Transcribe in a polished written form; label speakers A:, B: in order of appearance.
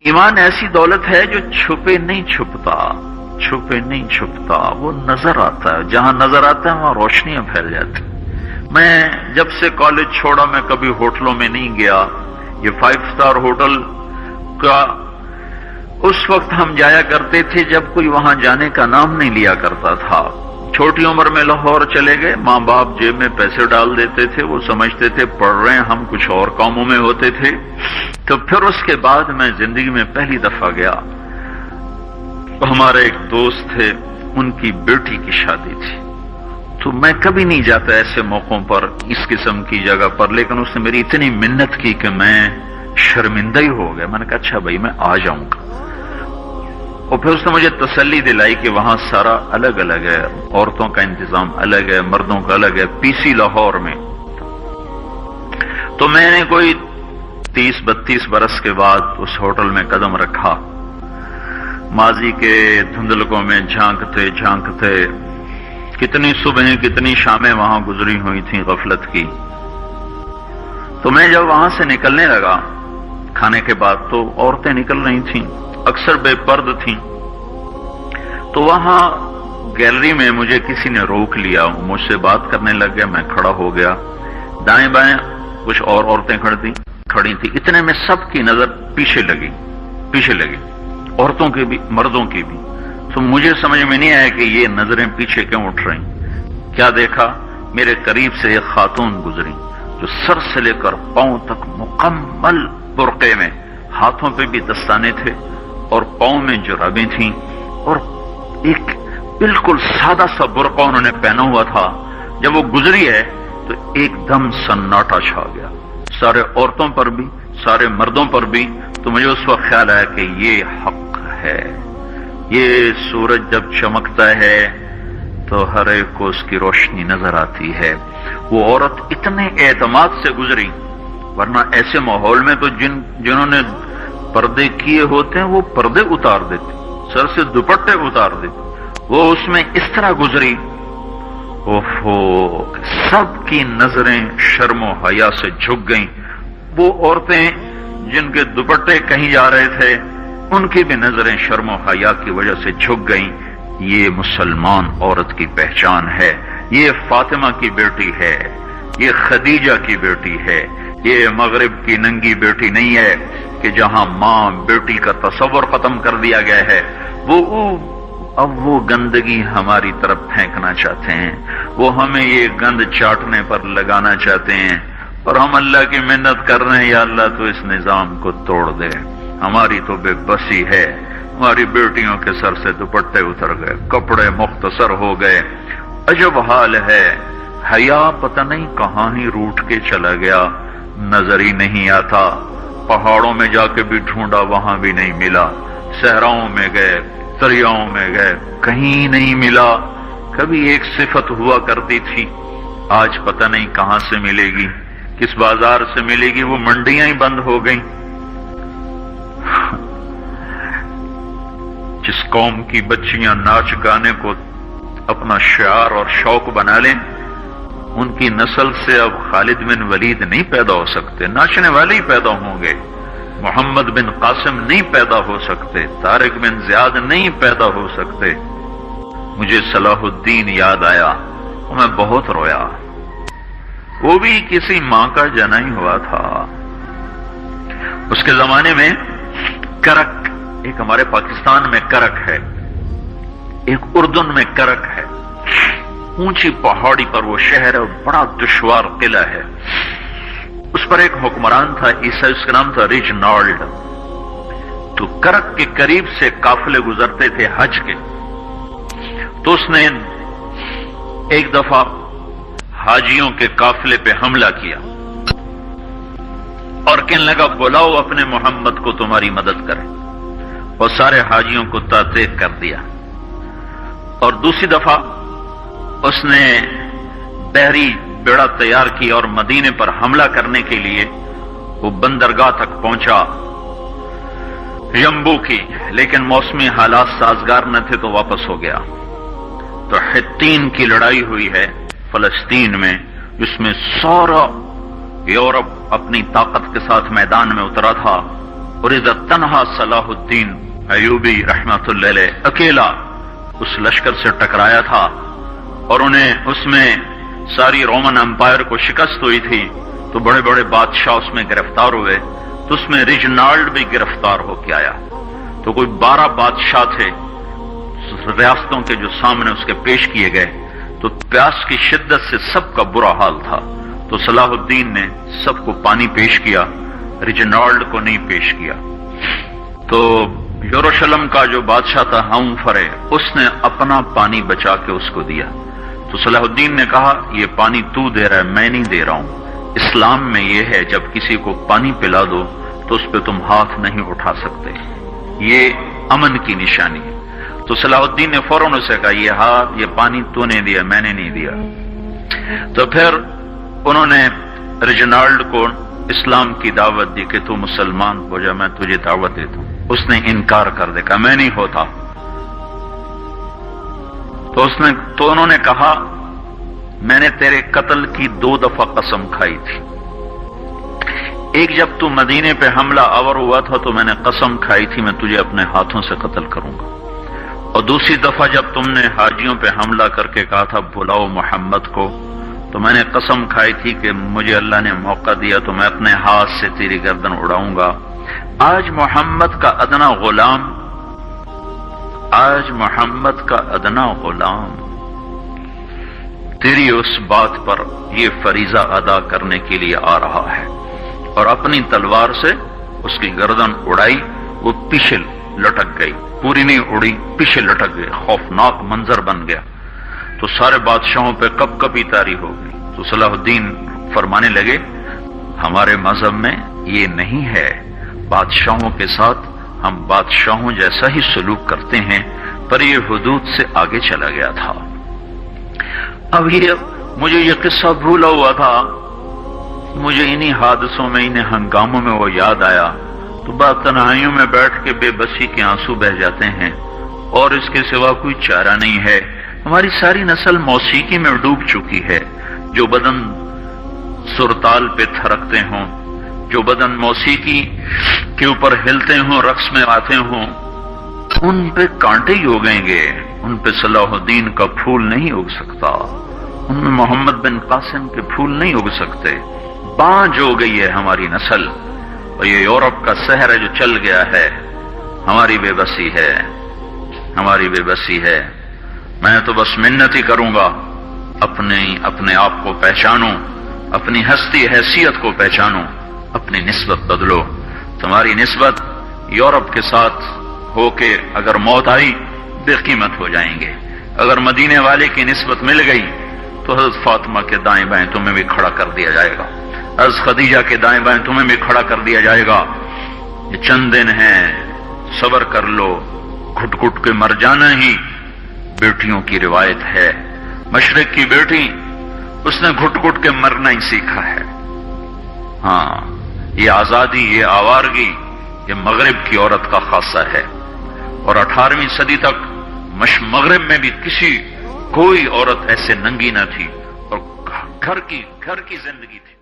A: ایمان ایسی دولت ہے جو چھپے نہیں چھپتا، وہ نظر آتا ہے، جہاں نظر آتا ہے وہاں روشنیاں پھیل جاتی۔ میں جب سے کالج چھوڑا میں کبھی ہوٹلوں میں نہیں گیا، یہ 5 اسٹار ہوٹل کا اس وقت ہم جایا کرتے تھے جب کوئی وہاں جانے کا نام نہیں لیا کرتا تھا۔ چھوٹی عمر میں لاہور چلے گئے، ماں باپ جیب میں پیسے ڈال دیتے تھے، وہ سمجھتے تھے پڑھ رہے ہیں، ہم کچھ اور کاموں میں ہوتے تھے۔ تو پھر اس کے بعد میں زندگی میں پہلی دفعہ گیا، ہمارے ایک دوست تھے، ان کی بیٹی کی شادی تھی، تو میں کبھی نہیں جاتا ایسے موقعوں پر اس قسم کی جگہ پر، لیکن اس نے میری اتنی منت کی کہ میں شرمندہ ہی ہو گیا۔ میں نے کہا اچھا بھائی میں آ جاؤں گا، اور پھر اس نے مجھے تسلی دلائی کہ وہاں سارا الگ الگ ہے، عورتوں کا انتظام الگ ہے، مردوں کا الگ ہے، پی سی لاہور میں۔ تو میں نے کوئی 30-32 برس کے بعد اس ہوٹل میں قدم رکھا، ماضی کے دھندلکوں میں جھانکتے کتنی صبحیں کتنی شامیں وہاں گزری ہوئی تھیں غفلت کی۔ تو میں جب وہاں سے نکلنے لگا کھانے کے بعد، تو عورتیں نکل رہی تھیں، اکثر بے پرد تھیں، تو وہاں گیلری میں مجھے کسی نے روک لیا، مجھ سے بات کرنے لگ گیا، میں کھڑا ہو گیا، دائیں بائیں کچھ اور عورتیں کھڑی تھی، اتنے میں سب کی نظر پیچھے لگی، عورتوں کی بھی مردوں کی بھی۔ تو مجھے سمجھ میں نہیں آیا کہ یہ نظریں پیچھے کیوں اٹھ رہی۔ کیا دیکھا، میرے قریب سے ایک خاتون گزری جو سر سے لے کر پاؤں تک مکمل برقعے میں، ہاتھوں پہ بھی دستانے تھے اور پاؤں میں جرابیں تھیں، اور ایک بالکل سادہ سا برقع انہوں نے پہنا ہوا تھا۔ جب وہ گزری ہے تو ایک دم سناٹا چھا گیا، سارے عورتوں پر بھی سارے مردوں پر بھی۔ تو مجھے اس وقت خیال آیا کہ یہ حق ہے، یہ سورج جب چمکتا ہے تو ہر ایک کو اس کی روشنی نظر آتی ہے۔ وہ عورت اتنے اعتماد سے گزری، ورنہ ایسے ماحول میں تو جنہوں نے پردے کیے ہوتے ہیں وہ پردے اتار دیتے، سر سے دوپٹے اتار دیتے، وہ اس میں اس طرح گزری، اوہو، سب کی نظریں شرم و حیا سے جھک گئیں۔ وہ عورتیں جن کے دوپٹے کہیں جا رہے تھے ان کی بھی نظریں شرم و حیا کی وجہ سے جھک گئیں۔ یہ مسلمان عورت کی پہچان ہے، یہ فاطمہ کی بیٹی ہے، یہ خدیجہ کی بیٹی ہے، یہ مغرب کی ننگی بیٹی نہیں ہے کہ جہاں ماں بیٹی کا تصور ختم کر دیا گیا ہے۔ اب وہ گندگی ہماری طرف پھینکنا چاہتے ہیں، وہ ہمیں یہ گند چاٹنے پر لگانا چاہتے ہیں، اور ہم اللہ کی منت کر رہے ہیں یا اللہ تو اس نظام کو توڑ دے۔ ہماری تو بے بسی ہے، ہماری بیٹیوں کے سر سے دوپٹے اتر گئے، کپڑے مختصر ہو گئے، عجب حال ہے۔ حیا پتہ نہیں کہاں ہی روٹ کے چلا گیا، نظر ہی نہیں آتا۔ پہاڑوں میں جا کے بھی ڈھونڈا، وہاں بھی نہیں ملا، صحراؤں میں گئے، دریاؤں میں گئے، کہیں نہیں ملا۔ کبھی ایک صفت ہوا کرتی تھی، آج پتہ نہیں کہاں سے ملے گی، کس بازار سے ملے گی، وہ منڈیاں ہی بند ہو گئیں۔ جس قوم کی بچیاں ناچ گانے کو اپنا شعار اور شوق بنا لیں، ان کی نسل سے اب خالد بن ولید نہیں پیدا ہو سکتے، ناچنے والے ہی پیدا ہوں گے۔ محمد بن قاسم نہیں پیدا ہو سکتے، طارق بن زیاد نہیں پیدا ہو سکتے۔ مجھے صلاح الدین یاد آیا، میں بہت رویا، وہ بھی کسی ماں کا جنا ہی ہوا تھا۔ اس کے زمانے میں کرک، ایک ہمارے پاکستان میں کرک ہے، ایک اردن میں کرک ہے، اونچی پہاڑی پر وہ شہر ہے، بڑا دشوار قلعہ ہے۔ اس پر ایک حکمران تھا عیسائی، اس کا نام تھا ریجنالڈ۔ تو کرک کے قریب سے قافلے گزرتے تھے حج کے، تو اس نے ایک دفعہ حاجیوں کے قافلے پہ حملہ کیا اور کہنے لگا بلاؤ اپنے محمد کو تمہاری مدد کرے، اور سارے حاجیوں کو تعطیق کر دیا۔ اور دوسری دفعہ اس نے بحری بیڑا تیار کی اور مدینے پر حملہ کرنے کے لیے وہ بندرگاہ تک پہنچا یمبو کی، لیکن موسمی حالات سازگار نہ تھے تو واپس ہو گیا۔ تو حطین کی لڑائی ہوئی ہے فلسطین میں، جس میں سارا یورپ اپنی طاقت کے ساتھ میدان میں اترا تھا، اور اذا تنہا صلاح الدین ایوبی رحمۃ اللہ علیہ اکیلا اس لشکر سے ٹکرایا تھا اور انہیں اس میں ساری رومن امپائر کو شکست ہوئی تھی، تو بڑے بڑے بادشاہ اس میں گرفتار ہوئے، تو اس میں ریجنالڈ بھی گرفتار ہو کے آیا، تو کوئی 12 بادشاہ تھے ریاستوں کے جو سامنے اس کے پیش کیے گئے، تو پیاس کی شدت سے سب کا برا حال تھا، تو صلاح الدین نے سب کو پانی پیش کیا، ریجنالڈ کو نہیں پیش کیا۔ تو یروشلم کا جو بادشاہ تھا ہمفرے، اس نے اپنا پانی بچا کے اس کو دیا، تو صلاح الدین نے کہا یہ پانی تو دے رہا ہے، میں نہیں دے رہا ہوں، اسلام میں یہ ہے جب کسی کو پانی پلا دو تو اس پہ تم ہاتھ نہیں اٹھا سکتے، یہ امن کی نشانی ہے۔ تو صلاح الدین نے فوراً اسے کہا یہ پانی تو نے دیا، میں نے نہیں دیا۔ تو پھر انہوں نے ریجنالڈ کو اسلام کی دعوت دی کہ تو مسلمان ہو جا، میں تجھے دعوت دیتا ہوں۔ اس نے انکار کر دیا، کہا میں نہیں ہوتا۔ تو انہوں نے کہا میں نے تیرے قتل کی 2 دفعہ قسم کھائی تھی، ایک جب تو مدینے پہ حملہ آور ہوا تھا تو میں نے قسم کھائی تھی میں تجھے اپنے ہاتھوں سے قتل کروں گا، اور دوسری دفعہ جب تم نے حاجیوں پہ حملہ کر کے کہا تھا بلاؤ محمد کو، تو میں نے قسم کھائی تھی کہ مجھے اللہ نے موقع دیا تو میں اپنے ہاتھ سے تیری گردن اڑاؤں گا۔ آج محمد کا ادنا غلام تیری اس بات پر یہ فریضہ ادا کرنے کے لیے آ رہا ہے، اور اپنی تلوار سے اس کی گردن اڑائی، وہ پیچھے لٹک گئی، پوری نہیں اڑی، پیچھے لٹک گئی، خوفناک منظر بن گیا۔ تو سارے بادشاہوں پہ کب کبھی طاری ہو گئی۔ تو صلاح الدین فرمانے لگے ہمارے مذہب میں یہ نہیں ہے، بادشاہوں کے ساتھ ہم بادشاہوں جیسا ہی سلوک کرتے ہیں، پر یہ حدود سے آگے چلا گیا تھا۔ اب مجھے یہ قصہ بھولا ہوا تھا، مجھے انہی حادثوں میں، انہی ہنگاموں میں وہ یاد آیا، تو بعد تنہائیوں میں بیٹھ کے بے بسی کے آنسو بہ جاتے ہیں، اور اس کے سوا کوئی چارہ نہیں ہے۔ ہماری ساری نسل موسیقی میں ڈوب چکی ہے، جو بدن سرتال پہ تھرکتے ہوں، جو بدن موسیقی کے اوپر ہلتے ہوں، رقص میں آتے ہوں، ان پہ کانٹے ہی اگیں گے، ان پہ صلاح الدین کا پھول نہیں اگ سکتا، ان میں محمد بن قاسم کے پھول نہیں اگ سکتے۔ بانجھ ہو گئی ہے ہماری نسل، اور یہ یورپ کا سحر ہے جو چل گیا ہے، ہماری بے بسی ہے، ہماری بے بسی ہے۔ میں تو بس منت ہی کروں گا اپنے آپ کو پہچانو، اپنی ہستی حیثیت کو پہچانو، اپنی نسبت بدلو۔ تمہاری نسبت یورپ کے ساتھ ہو کے اگر موت آئی بے قیمت ہو جائیں گے، اگر مدینے والے کی نسبت مل گئی تو حضرت فاطمہ کے دائیں بائیں تمہیں بھی کھڑا کر دیا جائے گا، حضرت خدیجہ کے دائیں بائیں تمہیں بھی کھڑا کر دیا جائے گا۔ یہ چند دن ہیں، صبر کر لو، گھٹ گھٹ کے مر جانا ہی بیٹیوں کی روایت ہے۔ مشرق کی بیٹی اس نے گھٹ گھٹ کے مرنا ہی سیکھا ہے۔ ہاں، یہ آزادی، یہ آوارگی، یہ مغرب کی عورت کا خاصہ ہے، اور 18ویں صدی تک مغرب میں بھی کوئی عورت ایسے ننگی نہ تھی، اور گھر کی زندگی تھی۔